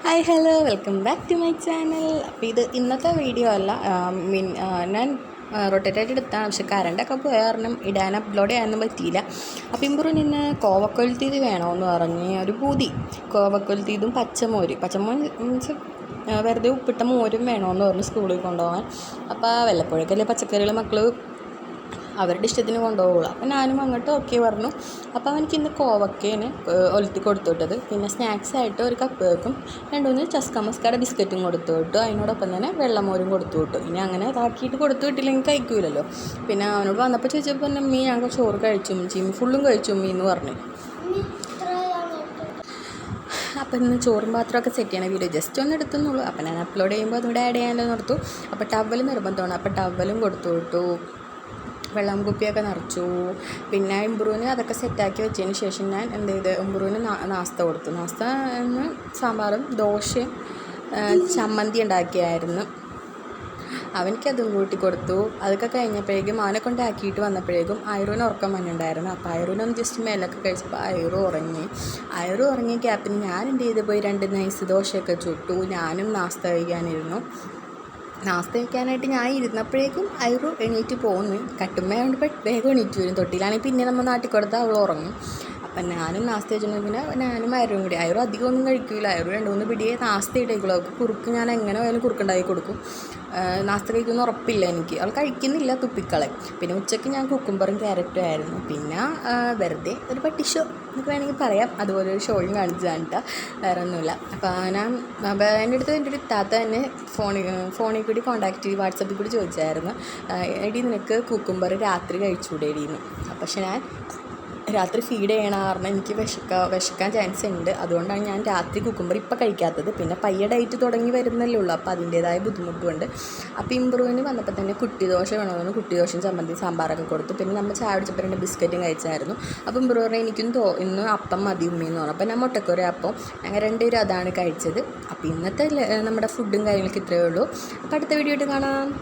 Hi hello welcome back to my channel. അപ്പോൾ ഇത് ഇന്നത്തെ വീഡിയോ അല്ല. ഞാൻ റൊട്ടേറ്റായിട്ട് എടുത്താണ്, പക്ഷെ കറണ്ടൊക്കെ പോയ കാരണം ഇടാൻ അപ്ലോഡ് ചെയ്യാനൊന്നും പറ്റിയില്ല. അപ്പോൾ ഇമ്പുറു നിന്ന് കോവക്കൊലുത്തിയത് വേണമെന്ന് പറഞ്ഞ് ഒരു പൂതി. കോവക്കൊലുത്തിയതും പച്ചമോര് മീൻസ് വെറുതെ ഉപ്പിട്ട മോരും വേണമെന്ന് പറഞ്ഞ് സ്കൂളിൽ കൊണ്ടുപോകാൻ. അപ്പോൾ വല്ലപ്പോഴേക്കല്ലേ പച്ചക്കറികൾ മക്കൾ അവരുടെ ഇഷ്ടത്തിന് കൊണ്ടുപോകുള്ളൂ. അപ്പോൾ ഞാനും അങ്ങോട്ട് ഓക്കെ പറഞ്ഞു. അപ്പോൾ അവനക്ക് ഇന്ന് കോവക്കേന് ഒലുത്തി കൊടുത്തു വിട്ടത്. പിന്നെ സ്നാക്സായിട്ട് ഒരു കപ്പ് കേക്കും 2-3 ചസ്ക ബിസ്ക്കറ്റും കൊടുത്തു വിട്ടു. അതിനോടൊപ്പം തന്നെ വെള്ളമോരും കൊടുത്തു വിട്ടു. ഇനി അങ്ങനെ ഇതാക്കിയിട്ട് കൊടുത്തു വിട്ടില്ലെങ്കിൽ കഴിക്കൂലല്ലോ. പിന്നെ അവനോട് വന്നപ്പോൾ ചോദിച്ചപ്പോൾ മമ്മി ഞങ്ങൾ ചോറ് കഴിച്ചു ചീമി ഫുള്ളും കഴിച്ചു എന്ന് പറഞ്ഞു. അപ്പോൾ ഇന്ന് ചോറും പാത്രമൊക്കെ സെറ്റ് ചെയ്യണ വീഡിയോ ജസ്റ്റ് ഒന്ന് എടുത്തുന്നുള്ളൂ. അപ്പോൾ ഞാൻ അപ്ലോഡ് ചെയ്യുമ്പോൾ അതുകൂടെ ആഡ് ചെയ്യാനല്ലോ നിർത്തും. അപ്പോൾ ടവൽ നിർബന്ധമാണ്. അപ്പോൾ ടവലും കൊടുത്തു വിട്ടു, വെള്ളം കുപ്പിയൊക്കെ നിറച്ചു. പിന്നെ ഇമ്പ്രൂവിന് അതൊക്കെ സെറ്റാക്കി വെച്ചതിന് ശേഷം ഞാൻ എന്ത് ചെയ്ത് ഇമ്പ്രൂവിന് നാസ്ത കൊടുത്തു. നാസ്ത സാമ്പാറും ദോശയും ചമ്മന്തി ഉണ്ടാക്കിയായിരുന്നു. അവനിക്കതും കൂട്ടി കൊടുത്തു. അതൊക്കെ കഴിഞ്ഞപ്പോഴേക്കും അവനെ കൊണ്ടാക്കിയിട്ട് വന്നപ്പോഴേക്കും അയറൂന് ഉറക്കം വന്നിട്ടുണ്ടായിരുന്നു. അപ്പോൾ അയറൂനൊന്ന് ജസ്റ്റ് മേലൊക്കെ കഴിച്ചപ്പോൾ അയറു ഉറങ്ങിയ ഗ്യാപ്പിന് ഞാൻ എന്ത് ചെയ്ത് പോയി 2 നൈസ് ദോശയൊക്കെ ചുട്ടു. ഞാനും നാസ്ത കഴിക്കാനിരുന്നു. നാസ്ത കഴിക്കാനായിട്ട് ഞാൻ ഇരുന്നപ്പോഴേക്കും അയറു എണീറ്റ് പോകുന്നു. കട്ടുമ്മയായതുകൊണ്ട് വേഗം എണീറ്റ് വരും. തൊട്ടിലാണെങ്കിൽ പിന്നെ നമ്മൾ നാട്ടിൽ കൊടുത്താൽ അവൾ ഉറങ്ങും. അപ്പം ഞാനും നാസ്ത കഴിച്ചിട്ടുണ്ടെങ്കിൽ പിന്നെ ഞാനും അയറും കൂടി. അയറും അധികം ഒന്നും കഴിക്കില്ല. അയറും 2-3 പിടിയെ നാസ്ത ഇട്ടേക്കുള്ളൂ. അവൾക്ക് കുറുക്ക് ഞാൻ എങ്ങനെ പോയാലും കുറുക്കുണ്ടാക്കി കൊടുക്കും. നാസ്ത കഴിക്കുന്ന ഉറപ്പില്ല എനിക്ക്. അവൾ കഴിക്കുന്നില്ല, തുപ്പിക്കളെ. പിന്നെ ഉച്ചയ്ക്ക് ഞാൻ കുക്കുംബറും ക്യാരറ്റും ആയിരുന്നു. പിന്നെ വെറുതെ ഒരു പട്ടി ഷോ എന്നൊക്കെ വേണമെങ്കിൽ പറയാം. അതുപോലെ ഒരു ഷോയും കാണിച്ചതാണ് കേട്ടോ, വേറെ ഒന്നുമില്ല. അപ്പോൾ എൻ്റെ അടുത്ത് എൻ്റെ ഒരു ഇത്താത്ത തന്നെ ഫോണിൽ കൂടി കോൺടാക്റ്റ് ചെയ്ത് വാട്സപ്പിൽ കൂടി ചോദിച്ചായിരുന്നു, എടി നിനക്ക് കുക്കുംബർ രാത്രി കഴിച്ചുകൂടെ എടീന്ന്. പക്ഷെ ഞാൻ രാത്രി ഫീഡ് ചെയ്യണ കാരണം എനിക്ക് വിശക്കാൻ ചാൻസ് ഉണ്ട്. അതുകൊണ്ടാണ് ഞാൻ രാത്രി കുക്കുംബർ ഇപ്പം കഴിക്കാത്തത്. പിന്നെ പയ്യെ ഡയറ്റ് തുടങ്ങി വരുന്നല്ലേ ഉള്ളൂ. അപ്പോൾ അതിൻ്റേതായ ബുദ്ധിമുട്ടുമുണ്ട്. അപ്പോൾ ഇമ്പ്രൂവിന് വന്നപ്പോൾ തന്നെ കുട്ടി ദോശ വേണമെന്ന് കുട്ടി ദോശയും ചമ്മന്തി സാമ്പാറൊക്കെ കൊടുത്തു. പിന്നെ നമ്മൾ ചായ കുടിച്ചപ്പോൾ 2 ബിസ്ക്കറ്റും കഴിച്ചായിരുന്നു. അപ്പോൾ ഇമ്പ്രൂവ് പറഞ്ഞാൽ എനിക്കും ഇന്ന് അപ്പം മതി ഉമ്മയെന്ന് പറഞ്ഞു. അപ്പോൾ ഞാൻ മുട്ടക്കറി അപ്പം ഞങ്ങൾ 2 പേരും അതാണ് കഴിച്ചത്. അപ്പോൾ ഇന്നത്തെ നമ്മുടെ ഫുഡും കാര്യങ്ങളൊക്കെ ഇത്രയേ ഉള്ളൂ. അപ്പോൾ അടുത്ത വീഡിയോ ആയിട്ട് കാണാം.